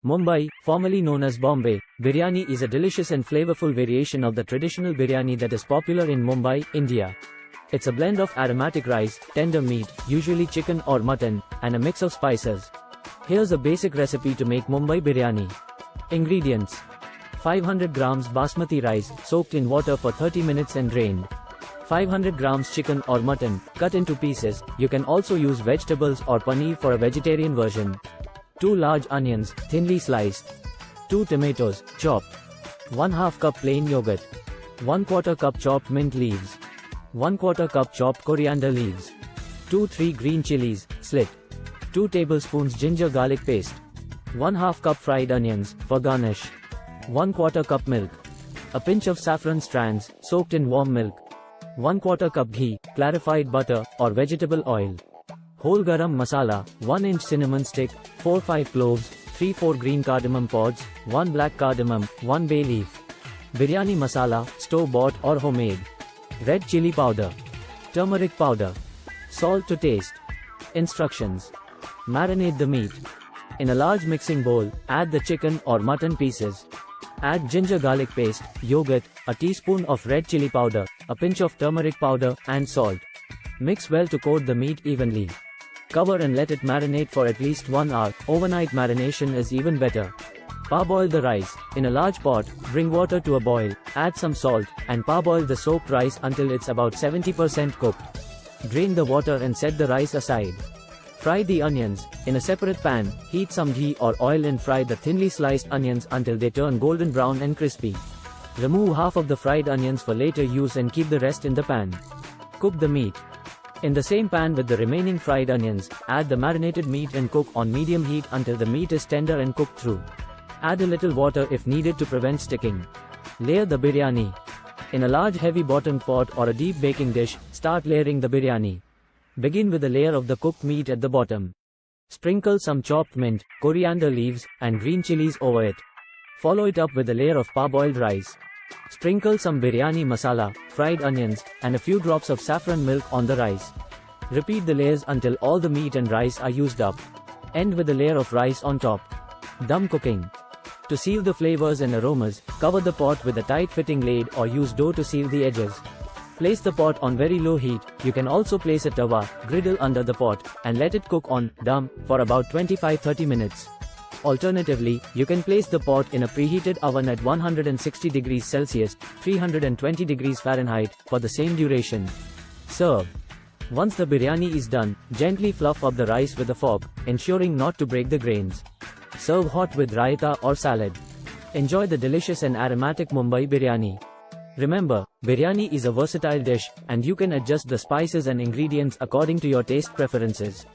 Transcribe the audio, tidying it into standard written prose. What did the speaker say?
Mumbai, formerly known as Bombay, Biryani is a delicious and flavorful variation of the traditional biryani that is popular in Mumbai, India. It's a blend of aromatic rice, tender meat, usually chicken or mutton, and a mix of spices. Here's a basic recipe to make Mumbai Biryani. Ingredients: 500 grams basmati rice, soaked in water for 30 minutes and drained. 500 grams chicken or mutton, cut into pieces. You can also use vegetables or paneer for a vegetarian version. 2 large onions, thinly sliced. 2 tomatoes, chopped. 1/2 cup plain yogurt. 1/4 cup chopped mint leaves. 1/4 cup chopped coriander leaves. 2-3 green chilies, slit. 2 tablespoons ginger garlic paste. 1/2 cup fried onions, for garnish. 1/4 cup milk. A pinch of saffron strands, soaked in warm milk. 1/4 cup ghee, clarified butter, or vegetable oil. Whole garam masala, 1-inch cinnamon stick, 4-5 cloves, 3-4 green cardamom pods, 1 black cardamom, 1 bay leaf. Biryani masala, store-bought or homemade. Red chili powder. Turmeric powder. Salt to taste. Instructions. Marinate the meat. In a large mixing bowl, add the chicken or mutton pieces. Add ginger garlic paste, yogurt, a teaspoon of red chili powder, a pinch of turmeric powder, and salt. Mix well to coat the meat evenly. Cover and let it marinate for at least 1 hour. Overnight marination is even better. Parboil the rice. In a large pot, bring water to a boil, add some salt, and parboil the soaked rice until it's about 70% cooked. Drain the water and set the rice aside. Fry the onions. In a separate pan, heat some ghee or oil and fry the thinly sliced onions until they turn golden brown and crispy. Remove half of the fried onions for later use and keep the rest in the pan. Cook the meat. In the same pan with the remaining fried onions, add the marinated meat and cook on medium heat until the meat is tender and cooked through. Add a little water if needed to prevent sticking. Layer the biryani. In a large heavy bottomed pot or a deep baking dish, start layering the biryani. Begin with a layer of the cooked meat at the bottom. Sprinkle some chopped mint, coriander leaves, and green chilies over it. Follow it up with a layer of parboiled rice. Sprinkle some biryani masala, fried onions, and a few drops of saffron milk on the rice. Repeat the layers until all the meat and rice are used up. End with a layer of rice on top. Dum cooking. To seal the flavors and aromas, cover the pot with a tight-fitting lid or use dough to seal the edges. Place the pot on very low heat. You can also place a tawa, griddle under the pot, and let it cook on dum for about 25-30 minutes. Alternatively, you can place the pot in a preheated oven at 160 degrees Celsius, 320 degrees Fahrenheit, for the same duration. Serve. Once the biryani is done, gently fluff up the rice with a fork, ensuring not to break the grains. Serve hot with raita or salad. Enjoy the delicious and aromatic Mumbai Biryani. Remember, biryani is a versatile dish, and you can adjust the spices and ingredients according to your taste preferences.